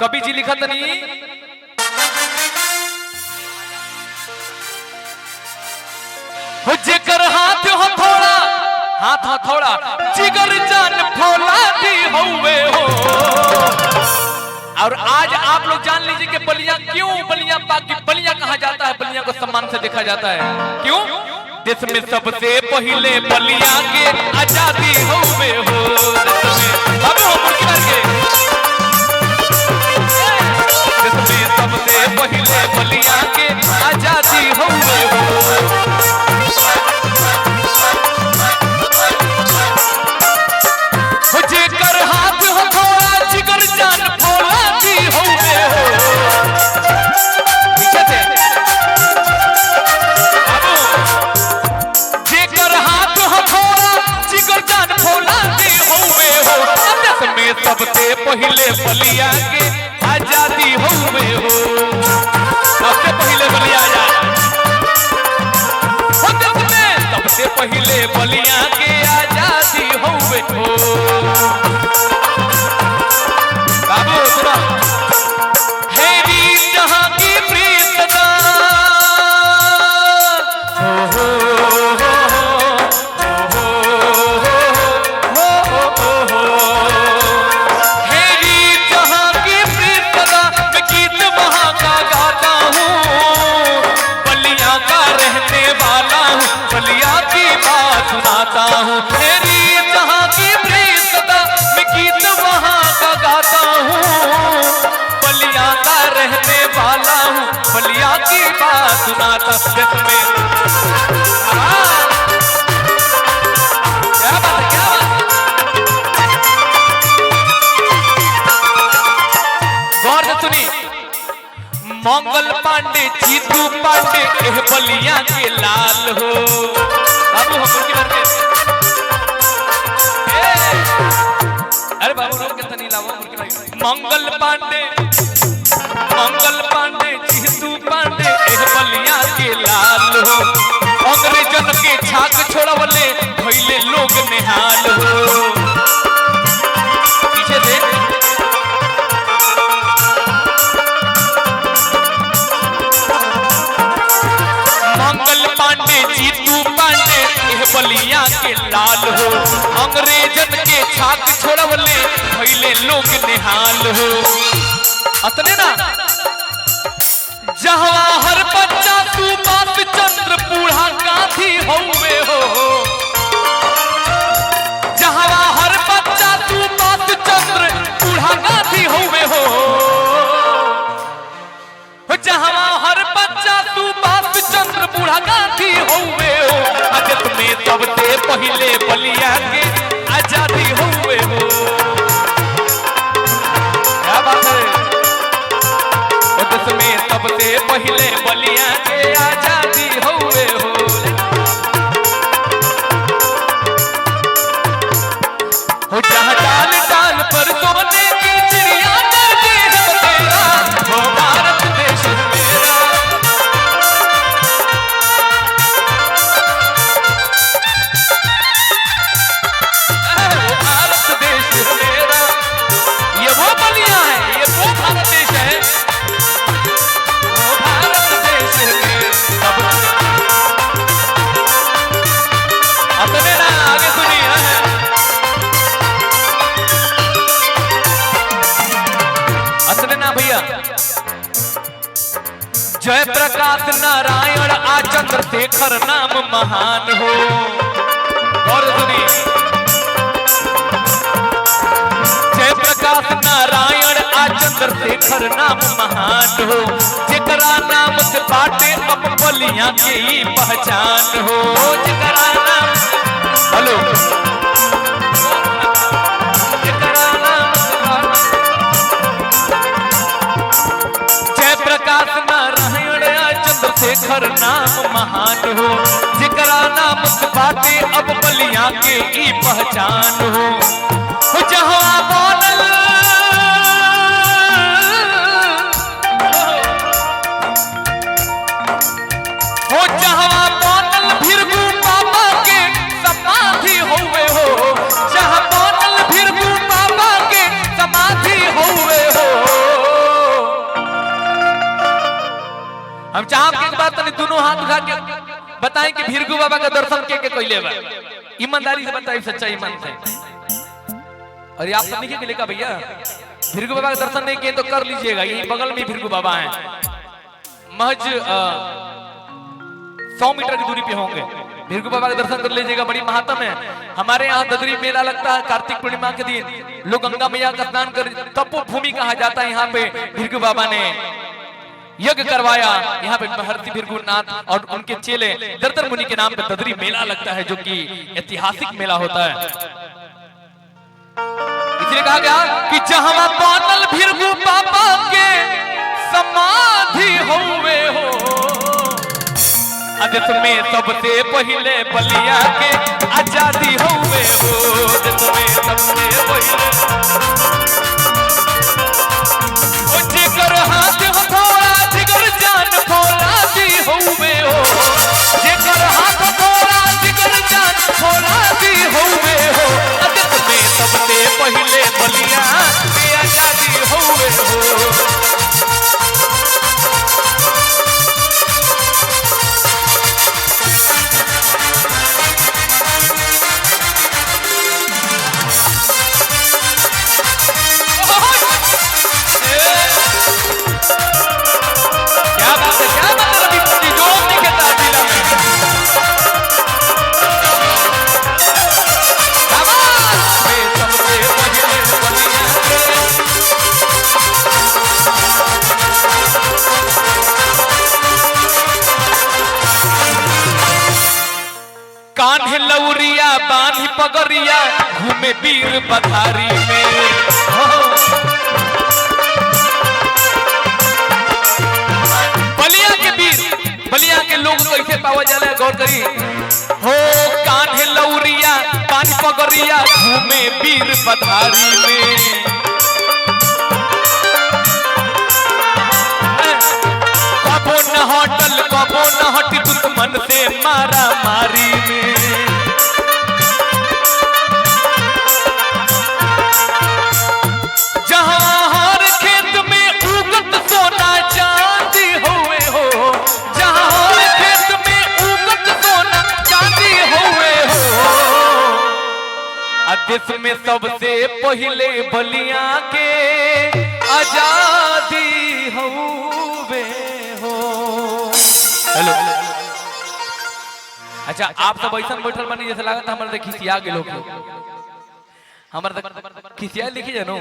कवि जी लिखा तनी हो जेकर हाथ हथौड़ा हाथ हथौड़ा जिगर जान फौलादी हुए हो। और आज आप लोग जान लीजिए कि बलिया क्यों बलिया बाकी बलिया कहा जाता है, बलिया को सम्मान से देखा जाता है। क्यों? देश में सबसे पहले बलिया के आजादी हुए हो। देश में सबसे पहले बलिया के आजादी हुए हो। जेकर हाथ हथौड़ा जिगर जान फौलादी हुए हो। जेकर हाथ हथौड़ा जिगर जान फौलादी हुए हो। देश में सबसे पहले बलिया के आजादी हुए हो। सबसे पहले बलिया आजाद, देश में सबसे पहले बलिया के आजादी हुए हो। बाबू सुनो, हेरी जहां की प्रीतना हेरी जहां की प्रीतना मैं गीत वहां का गाता हूँ। बलिया का रहने वाला हूँ, बलिया की बात सुनाता हूँ। हेरी जहां की प्रीतना मैं गीत वहां का गाता हूँ। बलिया का रहने वाला हूँ, बलिया की बात सुनाता। क्या बात क्या बात। गौर से सुनी, मंगल पांडे जीतू पांडे एह बलिया के लाल हो। बाबू हम उनकी बात के अरे बाबू रोक के तनी लाओ उनकी बात। मंगल पांडे जीतू पांडे एह बलिया के लाल हो। अंग्रेजन के छाक छोड़वले भइले लोग निहाल हो। पीछे से मंगल पांडे जीतू पांडे एह बलिया के लाल हो। अंग्रेजन के छाक छोड़वले भइले लोग निहाल हो। अतने ना जवाहर बच्चा तू बात चंद्र बूढ़ा गांधी हुए हो। जवाहर बच्चा तू बात चंद्र बूढ़ा गांधी हुए हो। जवाहर बच्चा तू बात चंद्र बूढ़ा गांधी हुए हो। अजत में सबसे पहले बलिया के आजादी हुए हो। क्या बात है। देश में सबसे पहले बलिया के आजादी हुए हो। जहाँ डाल डाल पर सोने की चिड़िया करती है बसेरा, वो भारत देश मेरा। भारत देश मेरा, ये वो बलिया है, ये वो भारत देश है। अपने ना आगे सुनिए, अपने ना भैया। जय प्रकाश नारायण आ चंद्रशेखर नाम महान हो। और सुनिए, जय प्रकाश नारायण आ चंद्रशेखर नाम महान हो। जेकरा नाम से बाटे अब बलिया की पहचान हो। जेकरा नाम हेलो जेकरा नाम जय प्रकाश नारायण आ चंद्रशेखर नाम महान हो। जेकरा नाम से बाटे अब बलिया के ई पहचान हो। जहाँ बनल हो, जहाँ बनल भिरगू बाबा के समाधि हुए हो। जहाँ बनल भिरगू बाबा के समाधि हुए हो। उठा के बताएं कि भीरगु बाबा का दर्शन के कोइले बा, ईमानदारी से बताइए, सच्चा ईमान से। और आप सब नहीं के लेका भैया, भीरगु बाबा का दर्शन नहीं किए तो कर लीजिएगा, यही बगल में भीरगु बाबा हैं, महज 100 मीटर की दूरी पे होंगे। भीरगु बाबा का दर्शन कर लीजिएगा, बड़ी महात्म है। हमारे यहाँ ददरी मेला लगता है कार्तिक पूर्णिमा के दिन, लोग गंगा मैया का स्नान कर, तपो भूमि कहा जाता है। यहाँ पे भीरगु बाबा ने यज्ञ करवाया, यहाँ पे महर्षि भृगुनाथ और उनके चेले दर्दर मुनि के नाम पे ददरी मेला लगता है, जो कि ऐतिहासिक मेला होता है। इसलिए कहा गया कि जहां बादल भृगु बाबा के समाधि हुए हो, अदित में सबसे पहले बलिया के आजादी हुए हो, अदित में सबसे पहले जेकर हाथ हथौड़ा जिगर जान फौलादी हुए हो, जेकर हाथ हथौड़ा जिगर जान फौलादी हुए हो, अदित में सबसे पहले बलिया के आजादी हुए हो। कान्हे लौरिया बांधी पगरिया घूमे वीर पथारी में, बलिया के वीर, बलिया के लोग कैसे पावा जाला गौर करी हो। कान्हे लौरिया बांधी पगरिया घूमे वीर पथारी में, कबो न हटल कबो न हटी दुश्मन से मारा मारी में, जहां हर खेत में उगत सोना चांदी हुए हो, जहां हर खेत में उगत सोना चांदी हुए हो, देश में सबसे पहले बलिया के आजादी हुए हो। हेलो, अच्छा आप सब ऐसा बैठल बनी जैसे लागत हमारे खिसिया के लोग, हमारे खिसिया लिखी जानो।